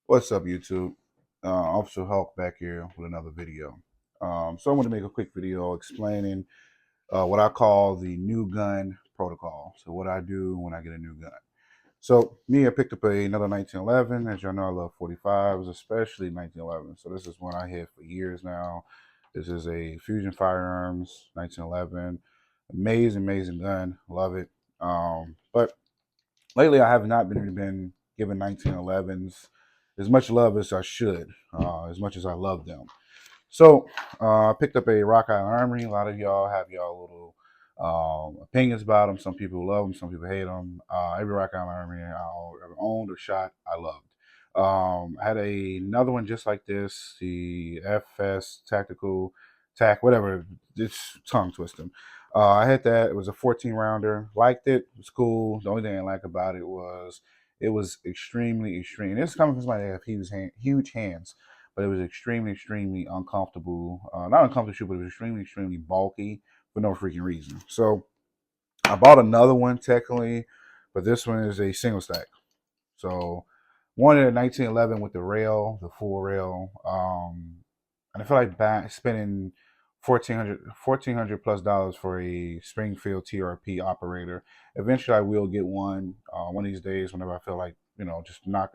What's up, YouTube? Officer Hulk back here with another video. So I want to make a quick video explaining what I call the new gun protocol. So what I do when I get a new gun. So me, I picked up another 1911. As y'all know, I love 45s, especially 1911. So this is one I had for years now. This is a Fusion Firearms 1911. Amazing, amazing gun. Love it. But lately I have not been given 1911s as much love as I should, as much as I love them. So I picked up a Rock Island Armory. A lot of y'all have y'all little opinions about them. Some people love them, some people hate them. Every Rock Island Armory I ever owned or shot, I loved. I had another one just like this, the FS Tactical Tac, whatever. It's tongue twisting. I had that. It was a 14 rounder. Liked it. It was cool. The only thing I like about it was extremely extreme. This is coming from somebody that have huge hands, but it was extremely, extremely uncomfortable. Not uncomfortable, but it was extremely, extremely bulky for no freaking reason. So I bought another one technically, but this one is a single stack. So wanted a 1911 with the rail, the full rail. And I feel like spending 1400 plus dollars for a Springfield TRP operator. Eventually, I will get one of these days whenever I feel like just not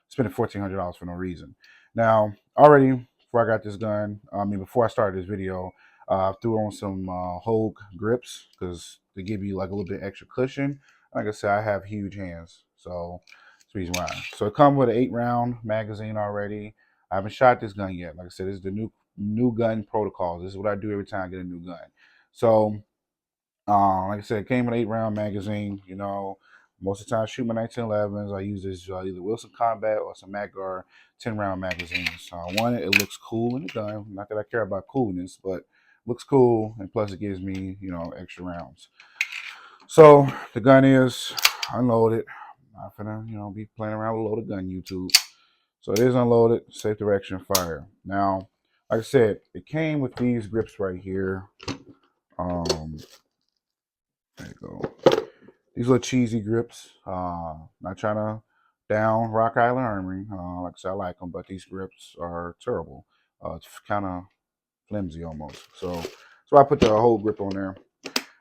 spending $1,400 for no reason. Now, already before I got this gun, before I started this video, I threw on some Hogue grips because they give you like a little bit extra cushion. Like I said, I have huge hands, so that's the reason why. So it comes with an 8-round magazine already. I haven't shot this gun yet. Like I said, this is the new gun protocol. This is what I do every time I get a new gun. So, like I said, it came with an 8-round magazine. Most of the time I shoot my 1911s. I use this either Wilson Combat or some Maggar 10-round magazines. One, it looks cool in the gun. Not that I care about coolness, but looks cool, and plus it gives me extra rounds. So the gun is unloaded. I'm not gonna be playing around with a loaded gun, YouTube. So it is unloaded, safe direction fire. Now, like I said, it came with these grips right here. There you go. These little cheesy grips. Not trying to down Rock Island Armory. Like I said, I like them, but these grips are terrible. It's kind of flimsy almost. So I put the whole grip on there.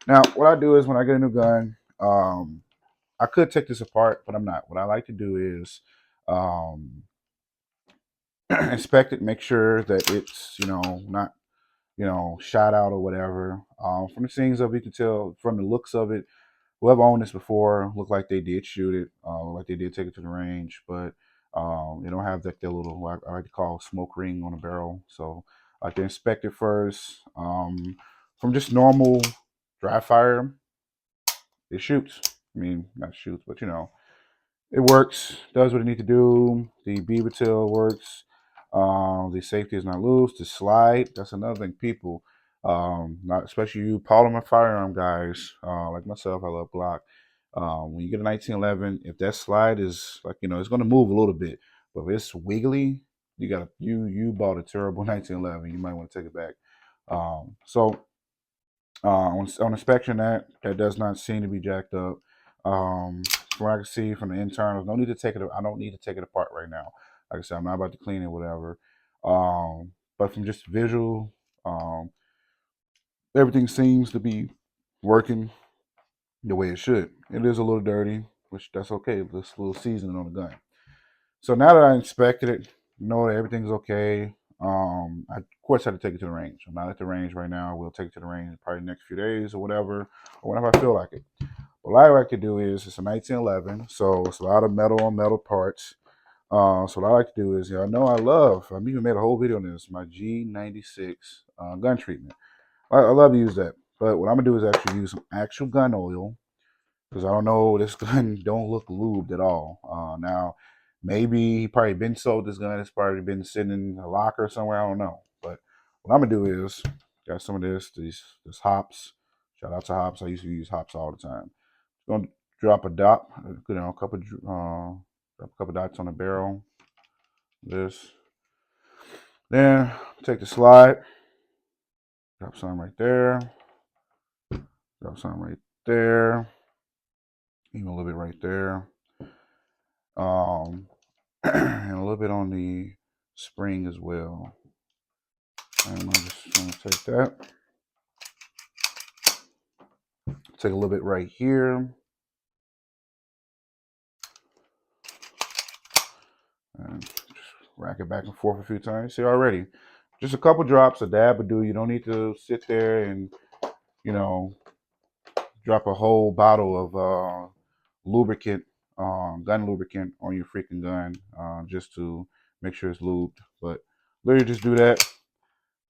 Now, what I do is when I get a new gun, I could take this apart, but I'm not. What I like to do is um, inspect it, make sure that it's not shot out or whatever. From the scenes of it, you can tell from the looks of it. Whoever owned this before looked like they did shoot it, like they did take it to the range, but they don't have that their little what I like to call smoke ring on the barrel. So I like to inspect it first. From just normal dry fire, it shoots. I mean, not shoots, but it works, does what it needs to do. The beaver tail works. The safety is not loose. The slide, that's another thing. People, not especially you polymer firearm guys, like myself, I love Glock. When you get a 1911, if that slide is like it's going to move a little bit, but if it's wiggly, you bought a terrible 1911. You might want to take it back. On inspection, that does not seem to be jacked up. From what I can see from the internals, no need to take it. I don't need to take it apart right now. Like I said, I'm not about to clean it, whatever. But from just visual, um, everything seems to be working the way it should. It is a little dirty, which that's okay. This little seasoning on the gun. So now that I inspected it, know that everything's okay. I of course had to take it to the range. I'm not at the range right now. We'll take it to the range probably the next few days or whatever, or whenever I feel like it. What I like to do is it's a 1911, so it's a lot of metal on metal parts. So what I like to do is, I know I've even made a whole video on this, my G96 gun treatment. I love to use that, but what I'm gonna do is actually use some actual gun oil because I don't know, this gun don't look lubed at all. Now, maybe he probably been sold this gun. It's probably been sitting in a locker somewhere. I don't know. But what I'm gonna do is got some of this hops. Shout out to hops. I used to use hops all the time. Gonna drop a dot, drop a couple dots on the barrel. This. Then take the slide. Drop some right there. Drop some right there. Even a little bit right there. Um, and a little bit on the spring as well. And I'm just going to take that. Take a little bit right here. And just rack it back and forth a few times. See already, just a couple drops, a dab would do. You don't need to sit there and, you know, drop a whole bottle of lubricant, gun lubricant on your freaking gun just to make sure it's lubed. But literally just do that.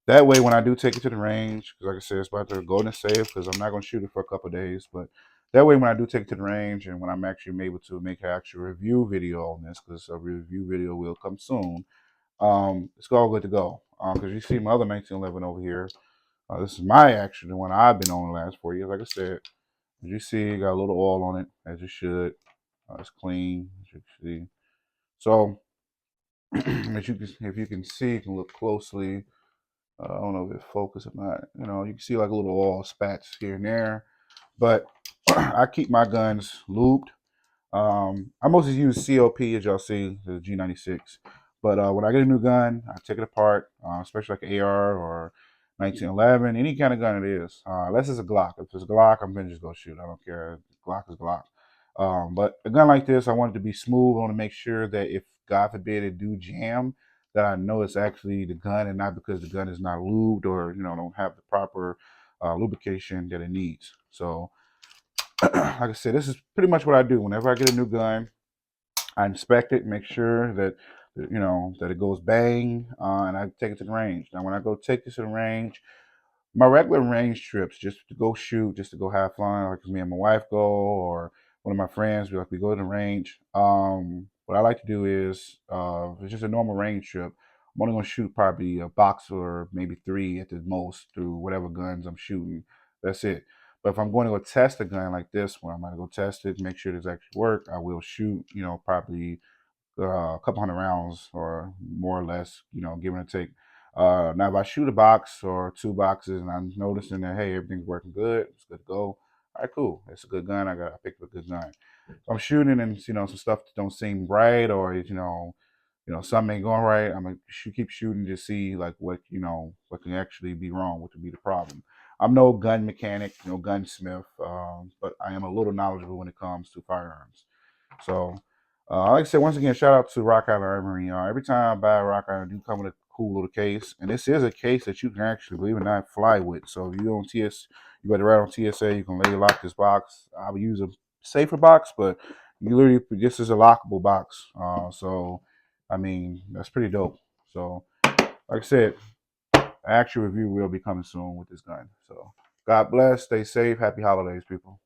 That way, when I do take it to the range, because like I said, it's about to go in the safe because I'm not going to shoot it for a couple of days. But that way, when I do take it to the range and when I'm actually able to make an actual review video on this, because a review video will come soon, it's all good to go. Because you see my other 1911 over here. This is my actual the one I've been on the last 4 years. Like I said, as you see, got a little oil on it, as you should. It's clean, as you can see. So, if you can see, you can look closely. I don't know if it focus or not. You know, you can see like a little oil spats here and there. But I keep my guns lubed. I mostly use COP, as y'all see, the G96. But when I get a new gun, I take it apart, especially like an AR or 1911, any kind of gun it is. Unless it's a Glock. If it's a Glock, I'm gonna just go shoot. I don't care. Glock is Glock. But a gun like this, I want it to be smooth. I want to make sure that if God forbid it do jam, that I know it's actually the gun and not because the gun is not lubed or don't have the proper lubrication that it needs. So like I said, this is pretty much what I do. Whenever I get a new gun, I inspect it, make sure that that it goes bang, and I take it to the range. Now, when I go take this to the range, my regular range trips, just to go shoot, just to go have fun, like me and my wife go, or one of my friends, we go to the range. What I like to do is, if it's just a normal range trip, I'm only going to shoot probably a box or maybe 3 at the most through whatever guns I'm shooting. That's it. But if I'm going to go test a gun like this one, I'm going to go test it, make sure it's actually work. I will shoot, probably a couple hundred rounds or more or less, give and take. Now, if I shoot a box or 2 boxes and I'm noticing that, hey, everything's working good, it's good to go. All right, cool. It's a good gun. I picked up a good gun. If I'm shooting and some stuff that don't seem right or something ain't going right, I'm gonna keep shooting to see like what can actually be wrong, what could be the problem. I'm no gun mechanic, no gunsmith, but I am a little knowledgeable when it comes to firearms. So, like I said, once again, shout out to Rock Island Armory. Every time I buy a Rock Island, I do come with a cool little case, and this is a case that you can actually, believe it or not, fly with. So if you on you better ride on TSA. You can lay lock this box. I would use a safer box, but you literally this is a lockable box. So I mean that's pretty dope. So like I said, an actual review will be coming soon with this gun. So God bless. Stay safe. Happy holidays, people.